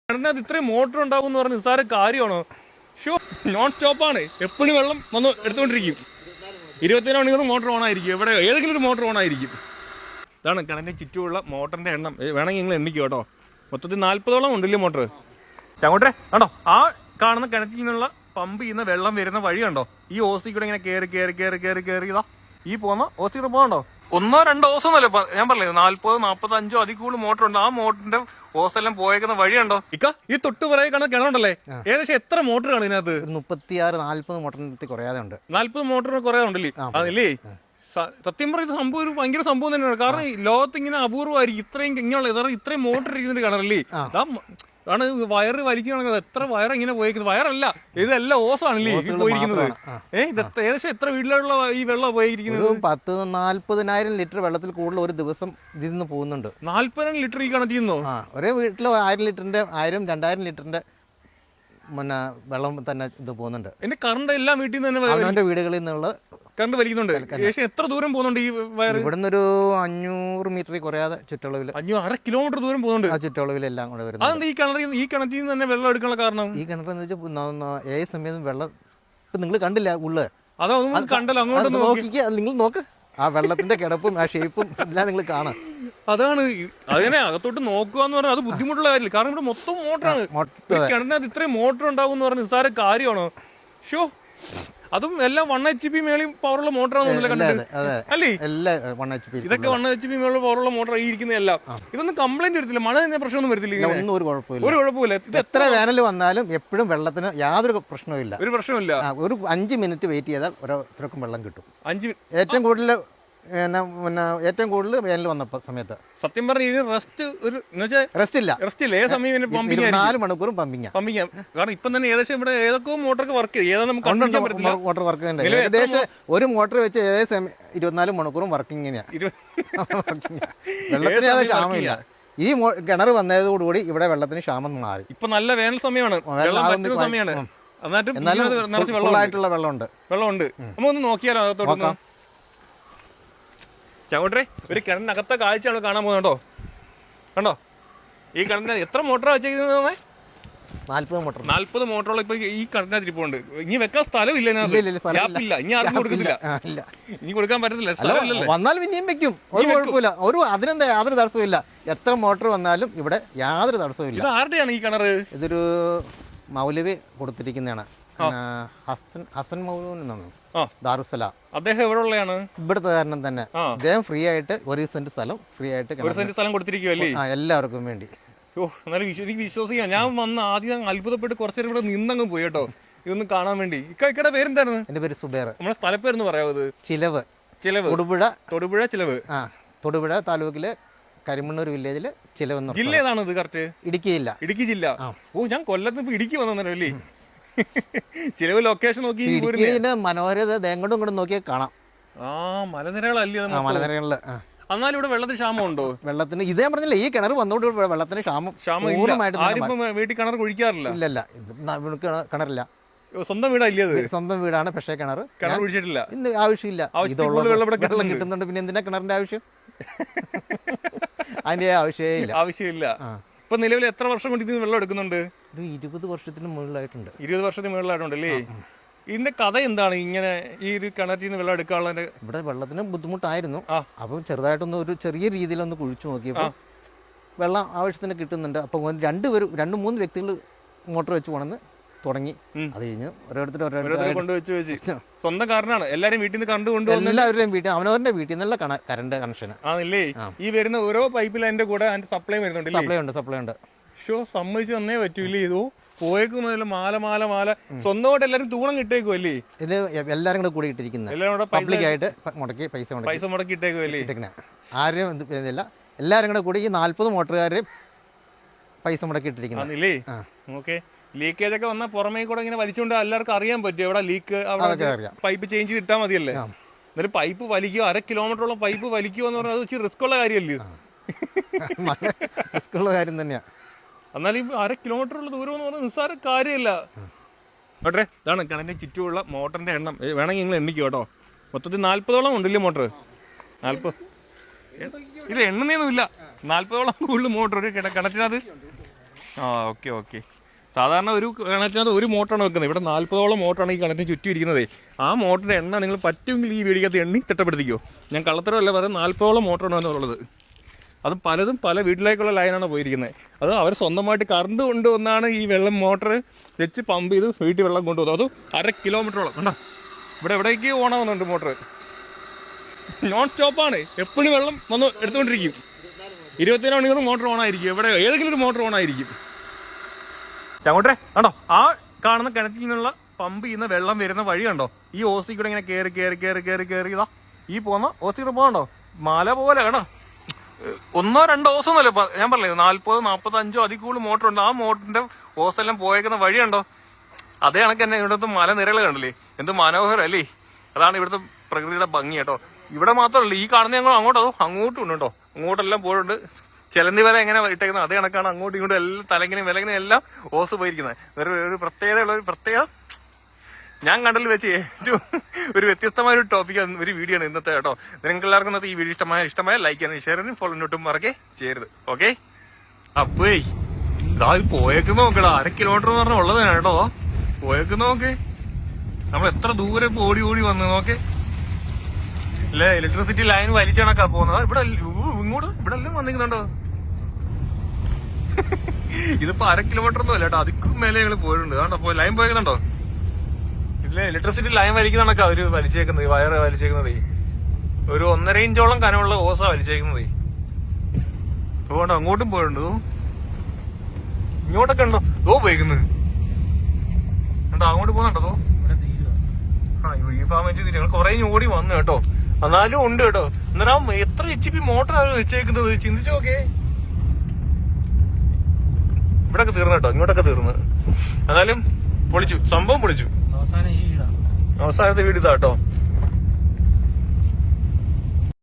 കിണറ്റിനകത്ത് ഇത്രയും മോട്ടർ ഉണ്ടാവും എന്ന് പറഞ്ഞ നിസ്സാര കാര്യമാണോ? ഷോ നോൺ സ്റ്റോപ്പാണ്, എപ്പോഴും വെള്ളം വന്ന് എടുത്തുകൊണ്ടിരിക്കും. 24 മണിക്കൂർ മോട്ടർ ഓണായിരിക്കും, എവിടെ ഏതെങ്കിലും ഒരു മോട്ടർ ഓണായിരിക്കും. ഇതാണ് കിണറ്റിന് ചുറ്റുമുള്ള മോട്ടറിന്റെ എണ്ണം. വേണമെങ്കിൽ നിങ്ങൾ എണ്ണിക്കും കേട്ടോ. മൊത്തത്തിൽ 40ഓളം ഉണ്ടല്ലേ മോട്ടർ. ചങ്ങോട്ടെ കണ്ടോ, ആ കാണുന്ന കിണറ്റിൽ നിന്നുള്ള പമ്പ് ചെയ്യുന്ന വെള്ളം വരുന്ന വഴി കണ്ടോ? ഈ ഓസി കൂടെ ഇങ്ങനെ കയറി ഇതാ ഈ പോകുന്ന ഓസി കൂടെ പോകണ്ടോ? 1-2 ഓസൊന്നല്ലേ ഞാൻ പറഞ്ഞത്, 40-45 അതിൽ കൂടുതൽ മോട്ടർ ഉണ്ട്. ആ മോട്ടറിന്റെ ഓസെല്ലാം പോയേക്കുന്ന വഴി കണ്ടോ? ഇക്ക ഈ തൊട്ട് പറയ കാണുന്ന കിണറുണ്ടല്ലേ, ഏകദേശം എത്ര മോട്ടർ ആണ് ഇതിനകത്ത്? 36-40 മോട്ടറിന് കുറയാതെ ഉണ്ട്. 40 മോട്ടറിന് കുറയാതെ ഉണ്ടല്ലേ? അതല്ലേ സത്യം പറയുന്ന സംഭവം ഒരു ഭയങ്കര സംഭവം തന്നെയാണ്. കാരണം ലോകത്ത് ഇങ്ങനെ അപൂർവമായിരിക്കും ഇത്രയും ഇങ്ങനെയുള്ള ഇത്രയും മോട്ടർ ഇരിക്കുന്ന കിണറല്ലേ. ആണ് വയറ് വലിക്കുകയാണെങ്കിൽ എത്ര വയർ ഇങ്ങനെ പോയിരിക്കുന്നത്. വയറല്ല, ഇതെല്ലാം ഓസാണല്ലേ പോയിരിക്കുന്നത്. ഇത് ഏകദേശം എത്ര വീട്ടിലുള്ള ഈ വെള്ളം പോയിരിക്കുന്നത്? 40,000 ലിറ്റർ വെള്ളത്തിൽ കൂടുതൽ ഒരു ദിവസം ഇതിൽ നിന്ന് പോകുന്നുണ്ട്. 40,000 ലിറ്റർ ഈ കിണറ്റിൽ ഒരേ വീട്ടിൽ 1000 ലിറ്ററിന്റെ 1000-2000 ലിറ്ററിന്റെ വെള്ളം തന്നെ ഇത് പോകുന്നുണ്ട്. എന്റെ കറണ്ട് എല്ലാം വീട്ടിൽ നിന്ന് തന്നെ അവനവന്റെ വീടുകളിൽ നിന്നുള്ള കറണ്ട് വലിക്കുന്നുണ്ട്. ഏകദേശം എത്ര ദൂരം പോകുന്നുണ്ട് ഈ വയർ? ഇവിടുന്ന് ഒരു 500 മീറ്റർ കുറയാതെ ചുറ്റളവിൽ 1/2 കിലോമീറ്റർ ദൂരം പോകുന്നുണ്ട്. ആ ചുറ്റളവിലെല്ലാം കൂടെ വരുന്നത്. അതെന്താ ഈ കിണറ്റിൽ നിന്ന് തന്നെ വെള്ളം എടുക്കാനുള്ള കാരണം? ഈ കിണറെന്ന് വെച്ചാൽ ഏത് സമയത്തും വെള്ളം ഇപ്പൊ നിങ്ങൾ കണ്ടില്ല ഉള്ളു, അതൊന്നും കണ്ടല്ലോ. അങ്ങോട്ട് നോക്കിക്കുക, നിങ്ങൾ നോക്ക്, ആ വെള്ളത്തിന്റെ കിടപ്പും ആ ഷേപ്പും എല്ലാം നിങ്ങൾ കാണാം. അതാണ് അതിനെ അകത്തോട്ട് നോക്കുക എന്ന് പറഞ്ഞാൽ അത് ബുദ്ധിമുട്ടുള്ള കാര്യമില്ല. കാരണം ഇവിടെ മൊത്തം മോട്ടറാണ്. കിണറ്റിനകത്ത് ഇത്രയും മോട്ടർ ഉണ്ടാവും എന്ന് പറഞ്ഞ നിസ്സാര കാര്യമാണോ? ഷോ അതും എല്ലാം 1 HP മേളിൽ പവറുള്ള മോട്ടറാണെന്നല്ലേ കണ്ടത് അല്ലേ? ഇതൊക്കെ 1 HP മേളിൽ പവറുള്ള മോട്ടർ ഇരിക്കുന്നതെല്ലാം. ഇതൊന്നും കംപ്ലൈന്റ് വരത്തില്ല, മഴ തന്നെ പ്രശ്നമൊന്നും വരത്തില്ല, ഒരു കുഴപ്പമില്ല. ഇത് എത്ര വേനൽ വന്നാലും എപ്പോഴും വെള്ളത്തിന് യാതൊരു പ്രശ്നവുമില്ല, ഒരു പ്രശ്നമില്ല. ഒരു 5 മിനിറ്റ് വെയിറ്റ് ചെയ്താൽ ഓരോരുത്തർക്കും വെള്ളം കിട്ടും. ഏറ്റവും കൂടുതൽ വേനൽ വന്ന സമയത്ത് സത്യം പറഞ്ഞ റെസ്റ്റ് ഇല്ല. ഏത് സമയം 4 മണിക്കൂറും പമ്പിങ്. കാരണം ഇപ്പം തന്നെ ഏകദേശം ഇവിടെ ഏതൊക്കെ മോട്ടർക്ക് വർക്ക് ചെയ്യും, മോട്ടർ വർക്ക് ചെയ്യുന്നുണ്ട്. ഏകദേശം ഒരു മോട്ടർ വെച്ച് ഏകദേശം 24 മണിക്കൂറും വർക്കിംഗ്. വെള്ളത്തിന് ക്ഷാമമില്ല. ഈ കിണർ വന്നതോടുകൂടി ഇവിടെ വെള്ളത്തിന് ക്ഷാമം മാറി. ഇപ്പൊ നല്ല വേനൽ സമയമാണ്, സമയമാണ്. വെള്ളമായിട്ടുള്ള വെള്ളമുണ്ട്. നമ്മൊന്ന് നോക്കിയാലോ അകത്തോട്ട്? ചങ്ങോട്ടേ ഒരു കിണറിനകത്തെ കാഴ്ചയാണ് കാണാൻ പോകുന്നുണ്ടോ? കണ്ടോ ഈ കിണറിന് എത്ര മോട്ടറാണ് വെച്ചേക്കുന്നത്? 40 മോട്ടറോളം ഇപ്പൊ ഈ കിണറിനകത്ത് ഇരിപ്പുണ്ട്. ഇനി വെക്കാൻ സ്ഥലമില്ല, ഇനി ആർക്കും കൊടുക്കത്തില്ല, ഇനി കൊടുക്കാൻ പറ്റത്തില്ല. വന്നാൽ പിന്നെയും വെക്കും, ഒരു കുഴപ്പമില്ല. അതിനെന്താ യാതൊരു തടസ്സമില്ല. എത്ര മോട്ടർ വന്നാലും ഇവിടെ യാതൊരു തടസ്സമില്ല. ഇത് ആരുടെയാണ് ഈ കിണർ? ഇതൊരു മൗലവി കൊടുത്തിരിക്കുന്നതാണ്, ഹസൻ മൗലൂൻ എന്നാണ്, ദാറുസലാം. അദ്ദേഹം എവിടെ ഉള്ളതാണ്? ഇവിടുത്തെ കാരണം തന്നെ. അദ്ദേഹം ഫ്രീ ആയിട്ട് 1 സെന്റ് സ്ഥലം ഫ്രീ ആയിട്ട് കൊടുത്തിരിക്കുവല്ലേ എല്ലാവർക്കും വേണ്ടി. എന്നാലും എനിക്ക് വിശ്വസിക്കാം. ഞാൻ വന്ന് ആദ്യം അത്ഭുതപ്പെട്ട് കുറച്ചേരം ഇവിടെ നിന്നങ്ങ് പോയി കേട്ടോ, ഇതൊന്നും കാണാൻ വേണ്ടി. ഇക്കടെ പേരെന്തായിരുന്നു? എന്റെ പേര് സുബേർ. നമ്മുടെ സ്ഥലപ്പേരെന്ന് പറയാവത്? ചിലവ്. തൊടുപുഴ ചിലവ്. തൊടുപുഴ താലൂക്കില് കരിമണ്ണൂർ വില്ലേജില് ചിലവ്. ജില്ല ഏതാണ് ഇത് കറക്റ്റ്? ഇടുക്കി ജില്ല. ഞാൻ കൊല്ലത്ത് ഇപ്പൊ ഇടുക്കി വന്നല്ലേ. ചിലവ് ലൊക്കേഷൻ നോക്കി മനോഹരത എങ്ങോട്ടും ഇങ്ങോട്ടും നോക്കിയാൽ കാണാം. മലനിരകളല്ലേ? മലനിരകളില്. എന്നാലും ഇവിടെ വെള്ളത്തിന് ക്ഷാമം ഉണ്ടോ? വെള്ളത്തിന് ഇതേ പറഞ്ഞില്ല, ഈ കിണർ വന്നോണ്ട് വെള്ളത്തിന് ക്ഷാമം വീട്ടിൽ കിണർ കുഴിക്കാറില്ല. ഇല്ല, കിണറില്ല. സ്വന്തം വീടല്ലേ? സ്വന്തം വീടാണ്, പക്ഷേ കിണർ കുഴിച്ചിട്ടില്ല. ആവശ്യമില്ല. വെള്ളം കിട്ടുന്നുണ്ട്, പിന്നെ എന്തിനാ കിണറിന്റെ ആവശ്യം? അതിന്റെ ആവശ്യമില്ല. ഇപ്പൊ നിലവിൽ എത്ര വർഷം കൊണ്ട് ഇതിന് വെള്ളം എടുക്കുന്നുണ്ട്? ഒരു 20 വർഷത്തിന് മുകളിലായിട്ടുണ്ട്. 20 വർഷത്തിന് മുകളിലായിട്ടുണ്ടല്ലേ? ഇതിന്റെ കഥ എന്താണ് ഇങ്ങനെ ഈ ഒരു കിണറ്റിൽ നിന്ന് വെള്ളം എടുക്കാനുള്ള? ഇവിടെ വെള്ളത്തിന് ബുദ്ധിമുട്ടായിരുന്നു. അപ്പൊ ചെറുതായിട്ടൊന്ന് ചെറിയ രീതിയിലൊന്ന് കുഴിച്ചു നോക്കിയപ്പോ വെള്ളം ആവശ്യത്തിന് കിട്ടുന്നുണ്ട്. അപ്പൊ 2-3 വ്യക്തികൾ മോട്ടോർ വെച്ച് കൊണ്ടുവന്ന് തുടങ്ങി. അത് കഴിഞ്ഞ് ഓരോരുത്തർ കൊണ്ടുവച്ച് സ്വന്തം കാരണമാണ്. എല്ലാരും വീട്ടിൽ നിന്ന് കറണ്ട് കൊണ്ടുവന്ന് എല്ലാവരുടെയും വീട്ടിൽ അവനവരുടെ വീട്ടിൽ നിന്നുള്ള കറണ്ട് കണക്ഷൻ ആണല്ലേ? ഈ വരുന്ന ഓരോ പൈപ്പിൽ അതിന്റെ കൂടെ സപ്ലൈ വരുന്നുണ്ട്. സപ്ലൈ ഉണ്ട്. സമ്മതിച്ചു തന്നേ പറ്റൂല്ലേ? ഇതോ പോയേക്കുന്നതല്ല, മാല സ്വന്തമായിട്ട് എല്ലാരും തൂണം കിട്ടേക്കുമല്ലേ? ഇത് എല്ലാരും കൂടെ കൂടി ഇട്ടിരിക്കുന്നത്, എല്ലാരും കൂടെ പബ്ലിക് ആയിട്ട് മുടക്കി പൈസ മുടക്കി ഇട്ടേക്കുമല്ലേ? ആരും ഇതില്ല, എല്ലാരും കൂടെ കൂടി ഈ 40 മോട്ടറുകാര് പൈസ മുടക്കി ഇട്ടിരിക്കുന്നല്ലേ? ഓക്കെ. ലീക്കേജ് ഒക്കെ വന്നാൽ പുറമേ കൂടെ ഇങ്ങനെ വലിച്ചുകൊണ്ട് എല്ലാവർക്കും അറിയാൻ പറ്റും എവിടെ ലീക്ക്, പൈപ്പ് ചേഞ്ച് ചെയ്തിട്ടാ മതിയല്ലേ? എന്നാലും പൈപ്പ് വലിക്കുക, 1/2 കിലോമീറ്ററോളം പൈപ്പ് വലിക്കുക എന്ന് പറഞ്ഞാൽ അത് ഇച്ചിരി റിസ്ക് ഉള്ള കാര്യമല്ലേ? റിസ്ക് ഉള്ള കാര്യം തന്നെയാ. എന്നാലും 1/2 കിലോമീറ്ററുള്ള ദൂരം എന്ന് പറഞ്ഞാൽ നിസ്സാര കാര്യമല്ല. ഓട്ടെ ഇതാണ് കിണറ്റിന്റെ ചുറ്റുമുള്ള മോട്ടറിന്റെ എണ്ണം. വേണമെങ്കിൽ നിങ്ങൾ എണ്ണിക്കും കേട്ടോ. മൊത്തത്തിൽ 40ഓളം ഉണ്ടല്ലേ മോട്ടർ? 40 ഇത് എണ്ണുന്നൊന്നുമില്ല. 40ഓളം കൂടുതൽ മോട്ടർ ഒരു കിണറ്റിനകത്ത് ആ ഓക്കെ ഓക്കെ. സാധാരണ ഒരു കിണറ്റിനകത്ത് ഒരു മോട്ടറാണ് വെക്കുന്നത്. ഇവിടെ 40ഓളം മോട്ടറാണ് ഈ കിണറ്റിന് ചുറ്റും ഇരിക്കുന്നത്. ആ മോട്ടറിൻ്റെ എണ്ണ നിങ്ങൾ പറ്റുമെങ്കിൽ ഈ വീടിക്കകത്ത് എണ്ണി തിട്ടപ്പെടുത്തിക്കോ. ഞാൻ കള്ളത്തരമല്ല പറയുന്നത്, 40ഓളം മോട്ടറാണ് എന്നുള്ളത്. അത് പലതും പല വീട്ടിലേക്കുള്ള ലൈനാണ് പോയിരിക്കുന്നത്. അത് അവർ സ്വന്തമായിട്ട് കറണ്ട് കൊണ്ടുവന്നാണ് ഈ വെള്ളം മോട്ടർ വെച്ച് പമ്പ് ചെയ്ത് വീട്ടിൽ വെള്ളം കൊണ്ടുപോകുന്നത്. അത് 1/2 കിലോമീറ്ററോളം കണ്ടോ. ഇവിടെ എവിടേക്ക് ഓണാവുന്നുണ്ട് മോട്ടർ. നോൺ സ്റ്റോപ്പാണ്, എപ്പോഴും വെള്ളം വന്ന് എടുത്തുകൊണ്ടിരിക്കും. 24 മണിക്കൂറും മോട്ടർ ഓണായിരിക്കും. എവിടെ ഏതെങ്കിലും ഒരു മോട്ടർ ഓണായിരിക്കും. ചങ്ങോട്ടെ കണ്ടോ, ആ കാണുന്ന കിണറ്റിൽ നിന്നുള്ള പമ്പ് ചെയ്യുന്ന വെള്ളം വരുന്ന വഴി കണ്ടോ. ഈ ഓസി കൂടെ ഇങ്ങനെ കയറി കയറി കയറി കയറി കയറി ഇതാ ഈ പോകുന്ന ഓസി കൂടെ പോകണ്ടോ, മല പോലെ കണ്ടോ. 1-2 ഓസൊന്നുമല്ല ഞാൻ പറഞ്ഞില്ലേ, 40-45 അതിൽ കൂടുതൽ മോട്ടർ ഉണ്ട്. ആ മോട്ടറിന്റെ ഓസെല്ലാം പോയേക്കുന്ന വഴി കണ്ടോ. അതേ കണക്ക് തന്നെ ഇവിടുത്തെ മലനിരകൾ കണ്ടില്ലേ, എന്ത് മനോഹരം അല്ലേ. അതാണ് ഇവിടുത്തെ പ്രകൃതിയുടെ ഭംഗി കേട്ടോ. ഇവിടെ മാത്രമല്ല, ഈ കാണുന്ന ഞങ്ങൾ അങ്ങോട്ടും ഉണ്ട് കേട്ടോ. അങ്ങോട്ടെല്ലാം പോയിട്ടുണ്ട്. ചിലന്തി വല എങ്ങനെ ഇട്ടേക്കുന്നത് അതേ കണക്കാണ് അങ്ങോട്ടും ഇങ്ങോട്ടും എല്ലാം തലങ്ങിനും വിലങ്ങിനും എല്ലാം ഓസ് പോയിരിക്കുന്നത്. ഒരു പ്രത്യേകതയുള്ള ഒരു പ്രത്യേക ഞാൻ കണ്ടതിൽ വെച്ച് ഏറ്റവും ഒരു വ്യത്യസ്തമായ ഒരു ടോപ്പിക് ഒരു വീഡിയോ ആണ് ഇന്നത്തെ കേട്ടോ. നിങ്ങൾക്ക് എല്ലാവർക്കും ഇന്നത്തെ ഈ വീഡിയോ ഇഷ്ടമായ ലൈക്ക് ചെയ്യാനും ഷെയർ ചെയ്യാനും ഫോളോ ഒട്ടും മറക്കേ ചെയ്യരുത്. ഓക്കെ, അപ്പേ ഇതാ പോയേക്ക് നോക്കടാ. 1/2 കിലോമീറ്റർ എന്ന് പറഞ്ഞാൽ ഉള്ളത് കേട്ടോ. പോയേക്ക് നോക്ക്, നമ്മൾ എത്ര ദൂരെ ഓടി ഓടി വന്ന് നോക്കേ. അല്ലേ, ഇലക്ട്രിസിറ്റി ലൈൻ വലിച്ചണക്കാ പോകുന്നത്. ഇവിടെ ഇങ്ങോട്ട് ഇവിടെ എല്ലാം വന്നിരിക്കുന്നുണ്ടോ. ഇതിപ്പോ 1/2 കിലോമീറ്റർ ഒന്നും അല്ല കേട്ടോ, അതിക്കും മേലെ ഞങ്ങൾ പോയിട്ടുണ്ട്. കണ്ടോ ലൈൻ പോയേക്കുന്നുണ്ടോ. ഇല്ല, ഇലക്ട്രിസിറ്റി ലൈൻ വലിക്കുന്നണക്കാ അവര് വലിച്ചേക്കുന്നത്. വയറ് വലിച്ചേക്കുന്നത് ഒരു 1.5 ഇഞ്ചോളം കനമുള്ള ഓസാ വലിച്ചേക്കുന്നത്. അതുകൊണ്ട് അങ്ങോട്ടും പോയിട്ടുണ്ട്. ഇങ്ങോട്ടൊക്കെ ഉണ്ടോ പോയിക്കുന്നത് കണ്ടോ, അങ്ങോട്ട് പോകുന്നുണ്ടോ. ആ ഈ ഫാം വെച്ച് ഞങ്ങൾ കുറെ ഓടി വന്നു കേട്ടോ. എന്നാലും ഉണ്ട് കേട്ടോ. എന്നാലും എത്ര HP മോട്ടറാണ് വെച്ചേക്കുന്നത് ചിന്തിച്ചു നോക്കേ. ഇവിടൊക്കെ തീർന്നു കേട്ടോ, ഇങ്ങോട്ടൊക്കെ തീർന്ന്. എന്നാലും പൊളിച്ചു, സംഭവം പൊളിച്ചു. അവസാനത്തെ വീട് ഇതാ കേട്ടോ.